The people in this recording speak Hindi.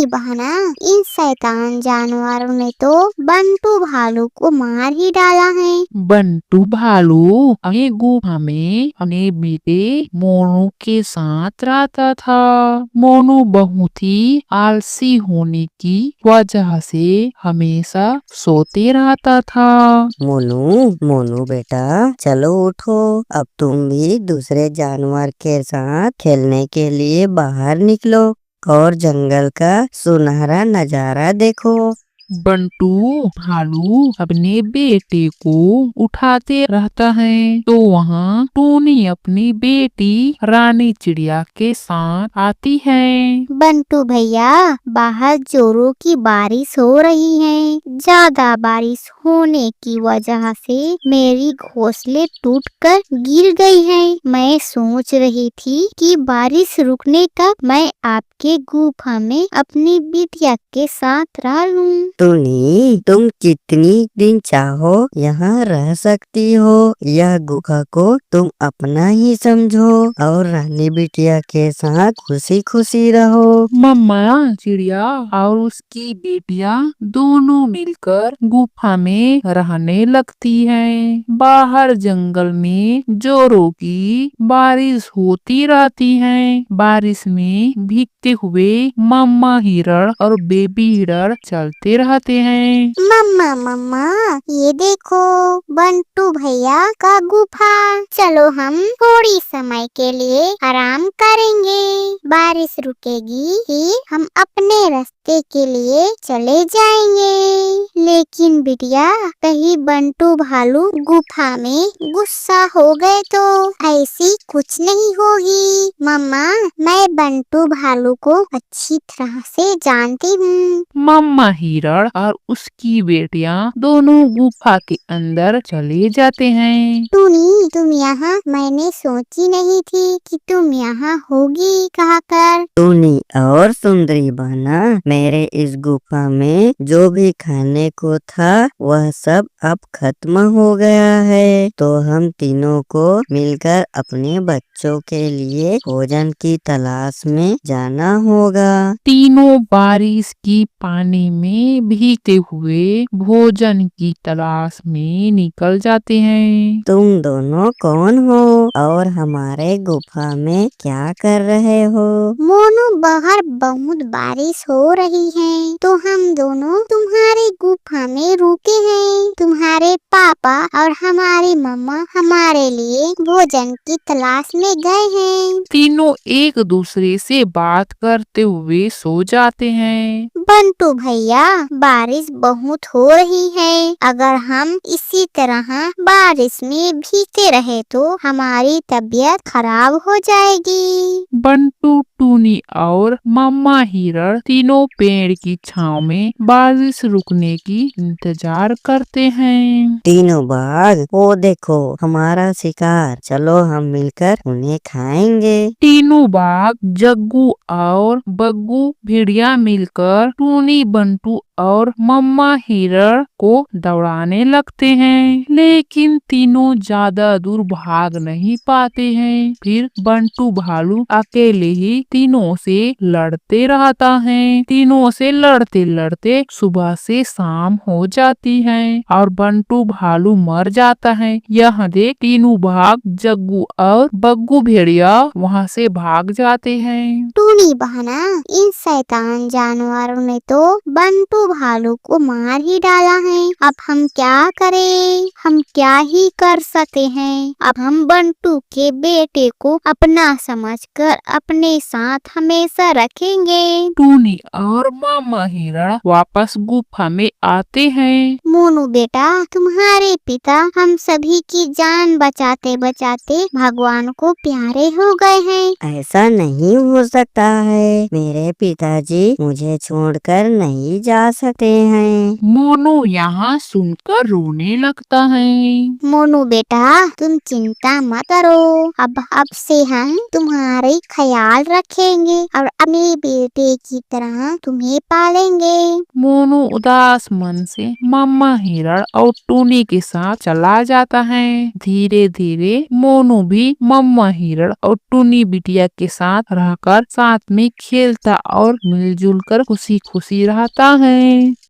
टूनी बहना, इन शैतान जानवरों ने तो बंटू भालू को मार ही डाला है। बंटू भालू अपने गुफा में अपने बेटे मोनू के साथ रहता था। मोनू बहुत ही आलसी होने की वजह से हमेशा सोते रहता था। मोनू मोनू बेटा, चलो उठो, अब तुम भी दूसरे जानवर के साथ खेलने के लिए बाहर निकलो और जंगल का सुनहरा नजारा देखो। बंटू भालू अपने बेटे को उठाते रहता है तो वहाँ टूनी अपनी बेटी रानी चिड़िया के साथ आती है। बंटू भैया, बाहर जोरों की बारिश हो रही है। ज्यादा बारिश होने की वजह से मेरी घोंसले टूटकर गिर गई है। मैं सोच रही थी कि बारिश रुकने तक मैं आपके गुफा में अपनी बिटिया के साथ रह लूं। टूनी, तुम कितनी दिन चाहो यहाँ रह सकती हो। यह गुफा को तुम अपना ही समझो और रानी बिटिया के साथ खुशी खुशी रहो। मम्मा चिड़िया और उसकी बेटिया दोनों मिलकर गुफा में रहने लगती हैं। बाहर जंगल में जोरों की बारिश होती रहती है। बारिश में भीगते हुए मम्मा हिरण और बेबी हिरण चलते रहते हैं। मम्मा मम्मा, ये देखो बंटू भैया का गुफा। चलो हम थोड़ी समय के लिए आराम करेंगे। बारिश रुकेगी फिर हम अपने रास्ते के लिए चले जाएंगे। लेकिन बिटिया, कहीं बंटू भालू गुफा में गुस्सा हो गए तो ऐसी कुछ नहीं होगी। मम्मा, मैं बंटू भालू को अच्छी तरह से जानती हूँ। मम्मा हिरण और उसकी बेटियां दोनों गुफा के अंदर चले जाते हैं। टूनी, तुम यहाँ, मैंने सोची नहीं थी कि तुम यहाँ होगी कहकर। टूनी और सुंदरी बहना, मेरे इस गुफा में जो भी खाने को था वह सब अब खत्म हो गया है, तो हम तीनों को मिलकर अपने बच्चों के लिए भोजन की तलाश में जाना होगा। तीनों बारिश की पानी में भीगते हुए भोजन की तलाश में निकल जाते हैं। तुम दोनों कौन हो और हमारे गुफा में क्या कर रहे हो? मोनू, बाहर बहुत बारिश हो रही है तो हम दोनों तुम्हारे गुफा में रुके हैं। तुम्हारे पापा और हमारी मम्मा हमारे लिए भोजन की तलाश में गए हैं। तीनों एक दूसरे से बात करते हुए सो जाते हैं। बंटू भैया, बारिश बहुत हो रही है। अगर हम इसी तरह बारिश में भीगते रहे तो हमारी तबीयत खराब हो जाएगी। बंटू, टूनी और मम्मा हिरण तीनों पेड़ की छांव में बारिश रुकने की इंतजार करते हैं। तीनों बाघ, वो देखो हमारा शिकार, चलो हम मिलकर उन्हें खाएंगे। तीनों बाघ जग्गू और बग्गू भेड़िया मिलकर टूनी, बंटू और मम्मा हिरण को दौड़ाने लगते हैं, लेकिन तीनों ज्यादा दूर भाग नहीं पाते हैं। फिर बंटू भालू अकेले ही तीनों से लड़ते रहता है। तीनों से लड़ते लड़ते सुबह से शाम हो जाती है और बंटू भालू मर जाता है। यह देख तीनों बाघ जग्गू और बग्गू भेड़िया वहाँ से भाग जाते हैं। टूनी बहना, इन शैतान जानवरों ने तो बंटू भालू को मार ही डाला है। अब हम क्या करें? हम क्या ही कर सकते हैं? अब हम बंटू के बेटे को अपना समझकर अपने साथ हमेशा रखेंगे। टूनी और मामा हिरण वापस गुफा में आते हैं। मोनू बेटा, तुम्हारे पिता हम सभी की जान बचाते बचाते भगवान को प्यारे हो गए हैं। ऐसा नहीं हो सकता है, मेरे पिताजी मुझे छोड़कर नहीं जा सकते हैं। मोनू यहाँ सुनकर रोने लगता है। मोनू बेटा, तुम चिंता मत करो। अब से हम तुम्हारी ख्याल रखेंगे और अपने बेटे की तरह तुम्हें पालेंगे। मोनू उदास मन से मम्मा हिरण और टूनी के साथ चला जाता है। धीरे धीरे मोनू भी मम्मा हिरण और टूनी बिटिया के साथ रहकर साथ में खेलता और मिलजुल कर खुशी खुशी रहता है।